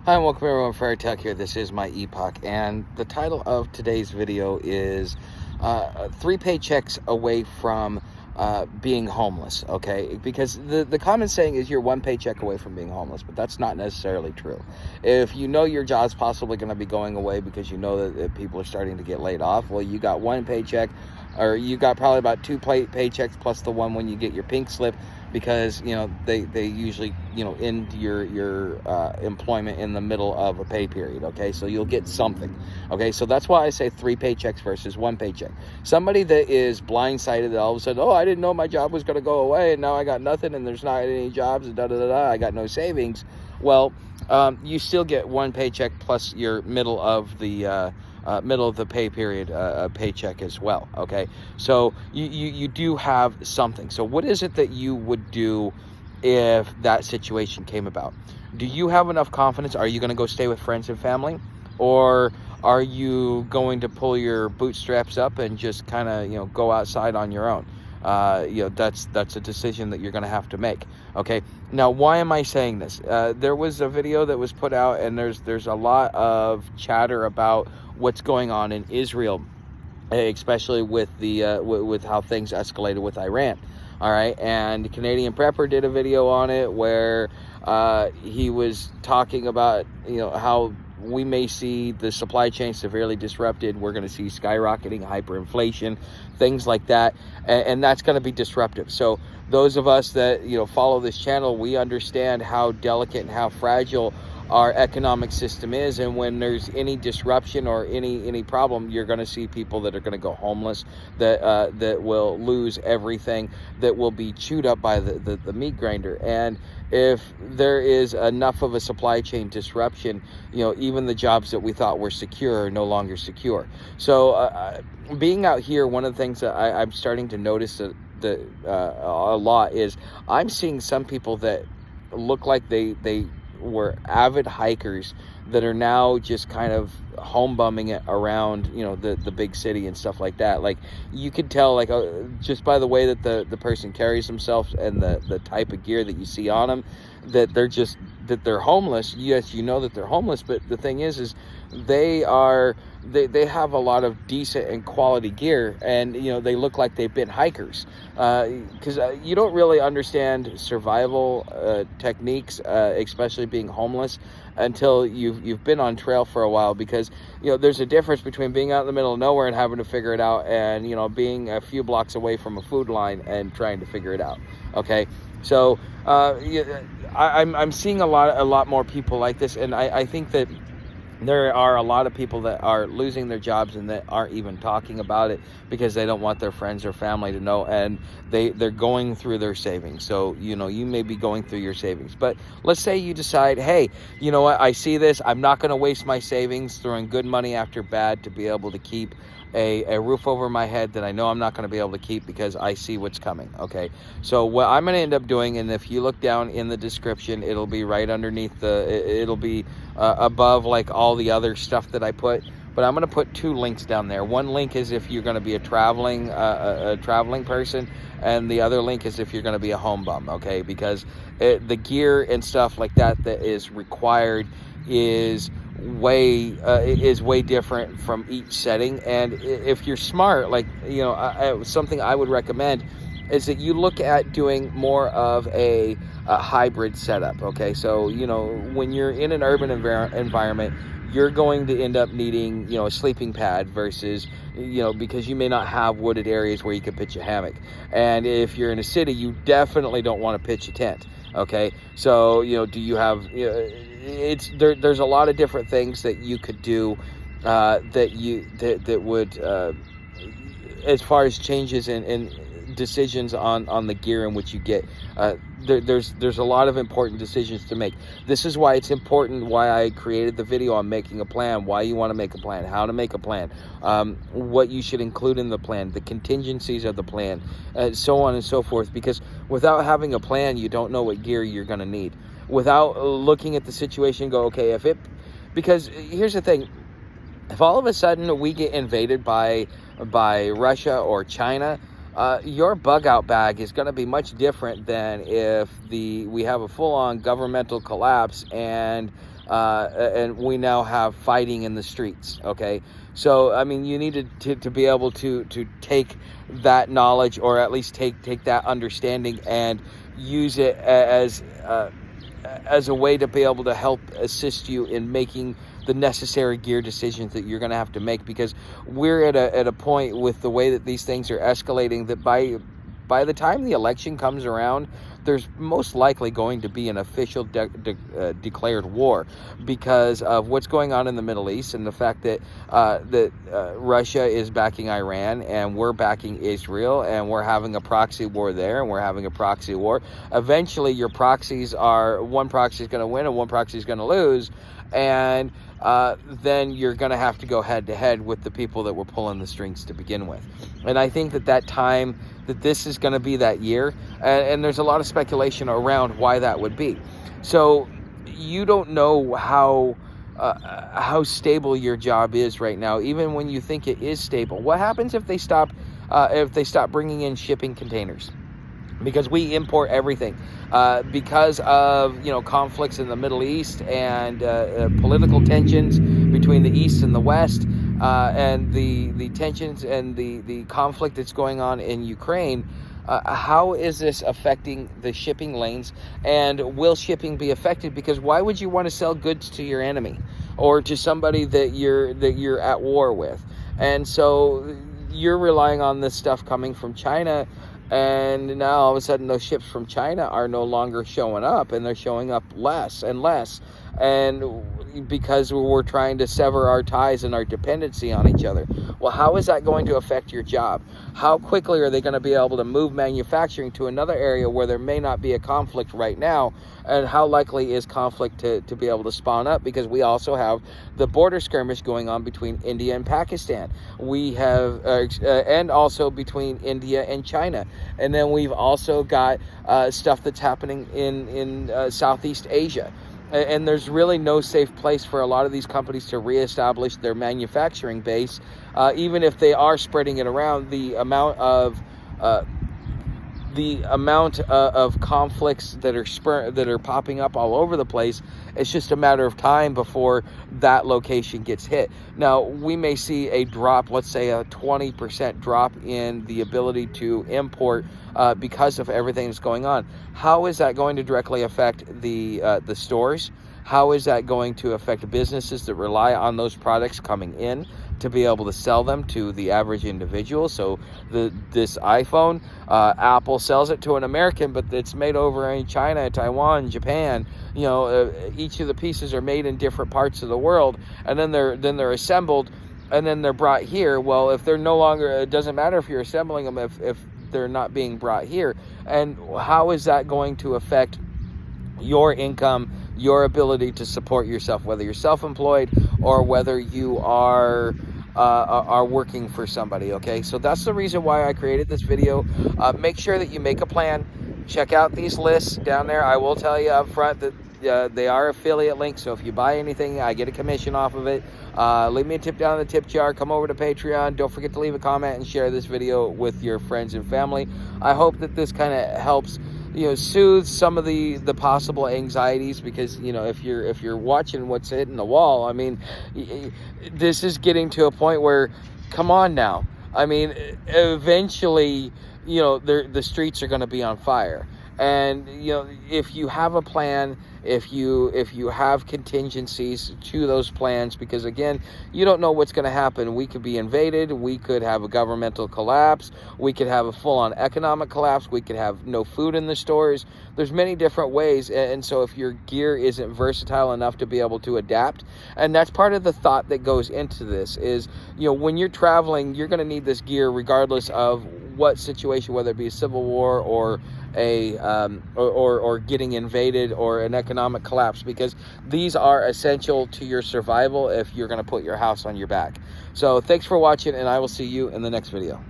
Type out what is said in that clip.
Hi and welcome everyone, Fairy Tech here. This is my epoch, and the title of today's video is 3 paychecks away from being homeless, okay? Because the common saying is you're 1 paycheck away from being homeless, but that's not necessarily true. If you know your job's possibly going to be going away because you know that people are starting to get laid off, well, you got 1 paycheck, or you got probably about 2 paychecks plus the one when you get your pink slip, because they usually end your employment in the middle of a pay period. Okay, so you'll get something. Okay, so that's why I say 3 paychecks versus 1 paycheck. Somebody that is blindsided that all of a sudden, oh, I didn't know my job was going to go away and now I got nothing and there's not any jobs and I got no savings. Well, you still get 1 paycheck plus your middle of the pay period paycheck as well. Okay, so you do have something. So what is it that you would do if that situation came about? Do you have enough confidence? Are you going to go stay with friends and family, or are you going to pull your bootstraps up and just kind of go outside on your own? That's a decision that you're going to have to make. Okay, now why am I saying this? There was a video that was put out, and there's a lot of chatter about what's going on in Israel, especially with the with how things escalated with Iran. All right, and Canadian Prepper did a video on it where he was talking about how we may see the supply chain severely disrupted. We're going to see skyrocketing hyperinflation, things like that, and that's going to be disruptive. So those of us that follow this channel, we understand how delicate and how fragile our economic system is, and when there's any disruption or any problem, you're going to see people that are going to go homeless, that will lose everything, that will be chewed up by the meat grinder. And if there is enough of a supply chain disruption, even the jobs that we thought were secure are no longer secure. So being out here, one of the things that I'm starting to notice that a lot is I'm seeing some people that look like they were avid hikers that are now just kind of home bumming it around the big city and stuff like that. Like, you could tell, like, just by the way that the person carries themselves and the type of gear that you see on them, that they're homeless. Yes, that they're homeless, but the thing is they have a lot of decent and quality gear, and they look like they've been hikers, because you don't really understand survival techniques, especially being homeless, until you've been on trail for a while, because there's a difference between being out in the middle of nowhere and having to figure it out, and being a few blocks away from a food line and trying to figure it out. Okay, so I'm seeing a lot more people like this, and I think that there are a lot of people that are losing their jobs and that aren't even talking about it because they don't want their friends or family to know, and they're going through their savings. So you may be going through your savings, but let's say you decide, hey, you know what, I see this, I'm not going to waste my savings throwing good money after bad to be able to keep a roof over my head that I know I'm not going to be able to keep because I see what's coming. Okay, so what I'm going to end up doing, and if you look down in the description, it'll be right underneath it'll be above like all the other stuff that I put, but I'm going to put 2 links down there. One link is if you're going to be a traveling person, and the other link is if you're going to be a home bum. Okay, because the gear and stuff like that is required is way different from each setting. And if you're smart, like something I would recommend is that you look at doing more of a hybrid setup. Okay, so when you're in an urban environment, you're going to end up needing a sleeping pad versus because you may not have wooded areas where you can pitch a hammock. And if you're in a city, you definitely don't want to pitch a tent. Okay, so do you have there's a lot of different things that you could do that would as far as changes in decisions on the gear in which you get, there's a lot of important decisions to make. This is why it's important, why I created the video on making a plan, why you want to make a plan, how to make a plan, what you should include in the plan, the contingencies of the plan, so on and so forth. Because without having a plan, you don't know what gear you're going to need. Without looking at the situation, go, okay, because here's the thing, if all of a sudden we get invaded by Russia or China, your bug out bag is going to be much different than if we have a full-on governmental collapse and and we now have fighting in the streets. Okay, so I mean, you need to be able to take that knowledge, or at least take that understanding and use it as a way to be able to help assist you in making the necessary gear decisions that you're going to have to make, because we're at a point with the way that these things are escalating that by the time the election comes around, there's most likely going to be an official declared war, because of what's going on in the Middle East and the fact that Russia is backing Iran and we're backing Israel, and we're having a proxy war there, and we're having a proxy war. Eventually, your proxies are, one proxy is going to win and one proxy is going to lose, and then you're going to have to go head to head with the people that were pulling the strings to begin with. And I think that time that this is going to be that year, and there's a lot of speculation around why that would be. So you don't know how stable your job is right now, even when you think it is stable. What happens if they stop bringing in shipping containers? Because we import everything, because of conflicts in the Middle East and political tensions between the East and the West, and the tensions and the conflict that's going on in Ukraine. How is this affecting the shipping lanes, and will shipping be affected? Because why would you want to sell goods to your enemy or to somebody that you're at war with? And so you're relying on this stuff coming from China. And now all of a sudden those ships from China are no longer showing up, and they're showing up less and less. And because we're trying to sever our ties and our dependency on each other. Well, how is that going to affect your job? How quickly are they going to be able to move manufacturing to another area where there may not be a conflict right now? And how likely is conflict to be able to spawn up? Because we also have the border skirmish going on between India and Pakistan. We have, and also between India and China. And then we've also got stuff that's happening in Southeast Asia. And there's really no safe place for a lot of these companies to reestablish their manufacturing base, even if they are spreading it around. The amount of conflicts that are popping up all over the place, it's just a matter of time before that location gets hit. Now, we may see a drop, let's say a 20% drop in the ability to import because of everything that's going on. How is that going to directly affect the stores? How is that going to affect businesses that rely on those products coming in to be able to sell them to the average individual? So this iPhone, Apple sells it to an American, but it's made over in China, Taiwan, Japan. Each of the pieces are made in different parts of the world, and then they're assembled, and then they're brought here. Well, if they're no longer, it doesn't matter if you're assembling them if they're not being brought here. And how is that going to affect your income, your ability to support yourself, whether you're self-employed or whether you are working for somebody? Okay, so that's the reason why I created this video. Make sure that you make a plan. Check out these lists down there. I will tell you up front that they are affiliate links, so if you buy anything, I get a commission off of it. Leave me a tip down in the tip jar. Come over to Patreon. Don't forget to leave a comment and share this video with your friends and family. I hope that this kind of helps soothe some of the possible anxieties, because if you're watching what's hitting the wall, I mean, this is getting to a point where, come on now, I mean, eventually the streets are going to be on fire. And if you have a plan, if you have contingencies to those plans, because again, you don't know what's going to happen. We could be invaded, we could have a governmental collapse, we could have a full-on economic collapse, we could have no food in the stores. There's many different ways, and so if your gear isn't versatile enough to be able to adapt, and that's part of the thought that goes into this, is when you're traveling, you're going to need this gear regardless of what situation, whether it be a civil war or or getting invaded or an economic collapse, because these are essential to your survival if you're going to put your house on your back. So thanks for watching, and I will see you in the next video.